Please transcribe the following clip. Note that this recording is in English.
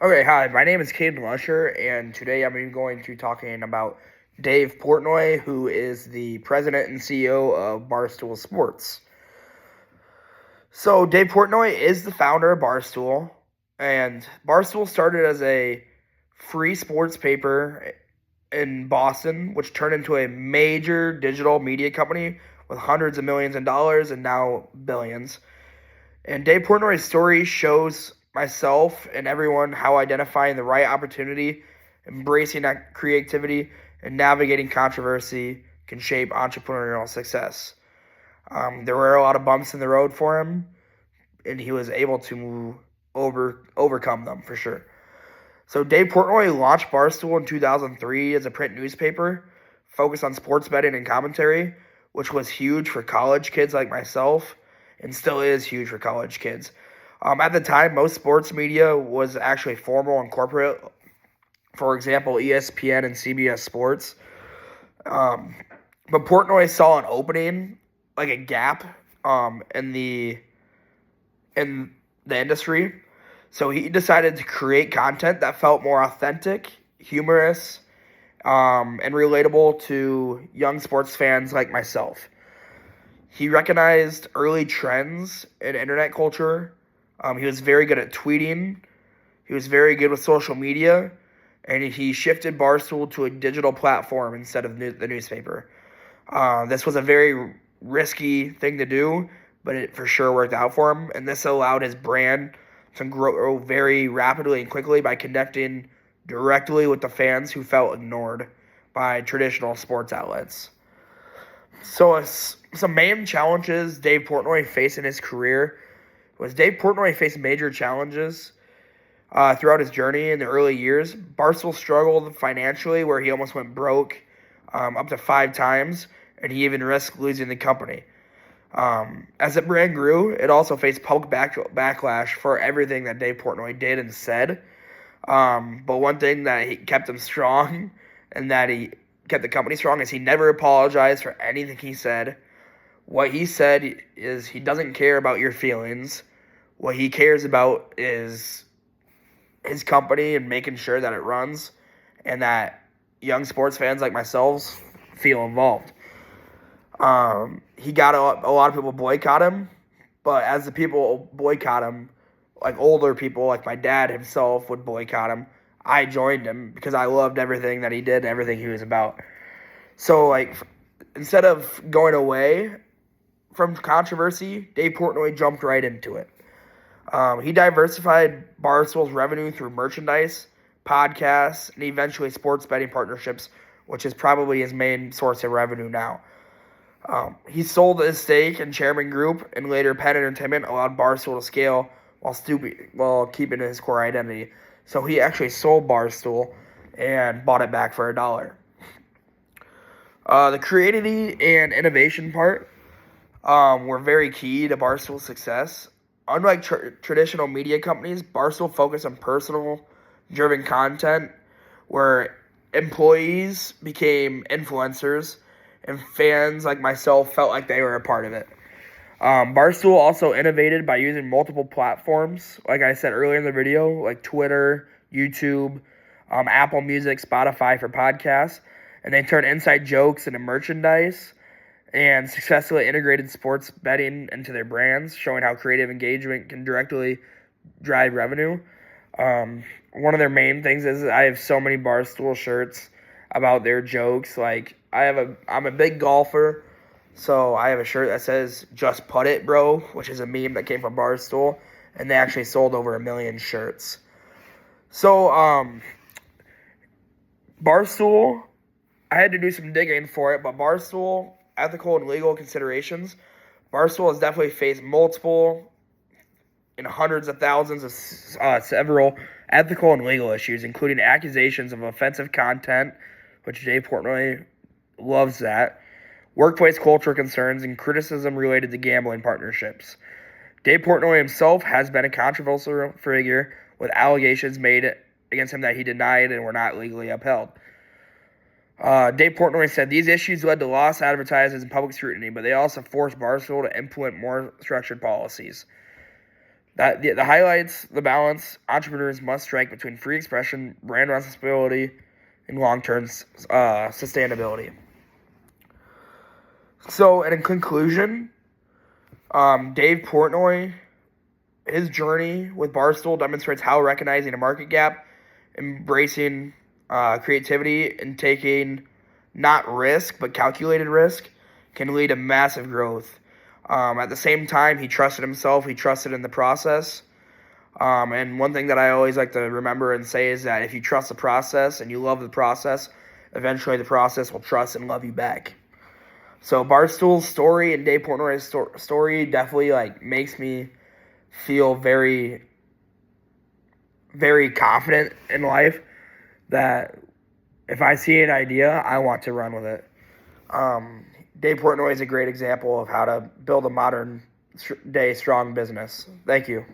Okay, hi, my name is Caden Lusher, and today I'm going to be talking about Dave Portnoy, who is the president and CEO of Barstool Sports. So, Dave Portnoy is the founder of Barstool, and Barstool started as a free sports paper in Boston, which turned into a major digital media company with hundreds of millions of dollars and now billions. And Dave Portnoy's story shows myself and everyone how identifying the right opportunity, embracing that creativity, and navigating controversy can shape entrepreneurial success. There were a lot of bumps in the road for him, and he was able to overcome them for sure. So Dave Portnoy launched Barstool in 2003 as a print newspaper focused on sports betting and commentary, which was huge for college kids like myself and still is huge for college kids. At the time, most sports media was actually formal and corporate. For example, ESPN and CBS Sports. Um, but Portnoy saw an opening, like a gap, in the industry. So he decided to create content that felt more authentic, humorous, and relatable to young sports fans like myself. He recognized early trends in internet culture. He was very good at tweeting. He was very good with social media, and he shifted Barstool to a digital platform instead of the newspaper. This was a very risky thing to do, but it for sure worked out for him, and this allowed his brand to grow very rapidly and quickly by connecting directly with the fans who felt ignored by traditional sports outlets. So, some main challenges Dave Portnoy faced in his career was Dave Portnoy faced major challenges throughout his journey in the early years. Barstool struggled financially, where he almost went broke up to 5 times, and he even risked losing the company. As the brand grew, it also faced public backlash for everything that Dave Portnoy did and said. But one thing that he kept him strong and that he kept the company strong is he never apologized for anything he said. What he said is he doesn't care about your feelings. What he cares about is his company and making sure that it runs and that young sports fans like myself feel involved. He got a lot of people boycott him, but as the people boycott him, like older people, like my dad himself would boycott him, I joined him because I loved everything that he did, everything he was about. So, like, instead of going away from controversy, Dave Portnoy jumped right into it. He diversified Barstool's revenue through merchandise, podcasts, and eventually sports betting partnerships, which is probably his main source of revenue now. He sold his stake in Chairman Group, and later Penn Entertainment allowed Barstool to scale while keeping his core identity. So he actually sold Barstool and bought it back for $1. The creativity and innovation part were very key to Barstool's success. Unlike traditional media companies, Barstool focused on personal-driven content where employees became influencers and fans like myself felt like they were a part of it. Barstool also innovated by using multiple platforms, like I said earlier in the video, like Twitter, YouTube, Apple Music, Spotify for podcasts, and they turned inside jokes into merchandise and successfully integrated sports betting into their brands, showing how creative engagement can directly drive revenue. One of their main things is I have so many Barstool shirts about their jokes. Like I'm a big golfer, so I have a shirt that says "Just Put It, Bro," which is a meme that came from Barstool, and they actually sold over 1 million shirts. So Barstool, I had to do some digging for it, but Barstool, ethical and legal considerations, Barstool has definitely faced multiple and hundreds of thousands of several ethical and legal issues, including accusations of offensive content, which Dave Portnoy loves that, workplace culture concerns, and criticism related to gambling partnerships. Dave Portnoy himself has been a controversial figure with allegations made against him that he denied and were not legally upheld. Dave Portnoy said these issues led to lost advertisers and public scrutiny, but they also forced Barstool to implement more structured policies. The highlights the balance entrepreneurs must strike between free expression, brand responsibility, and long-term sustainability. So, in conclusion, Dave Portnoy, his journey with Barstool demonstrates how recognizing a market gap, embracing creativity, and taking not risk but calculated risk can lead to massive growth. At the same time, he trusted himself. He trusted in the process. And one thing that I always like to remember and say is that if you trust the process and you love the process, eventually the process will trust and love you back. So Barstool's story and Dave Portnoy's story definitely makes me feel very, very confident in life that if I see an idea, I want to run with it. Dave Portnoy is a great example of how to build a modern day strong business. Thank you.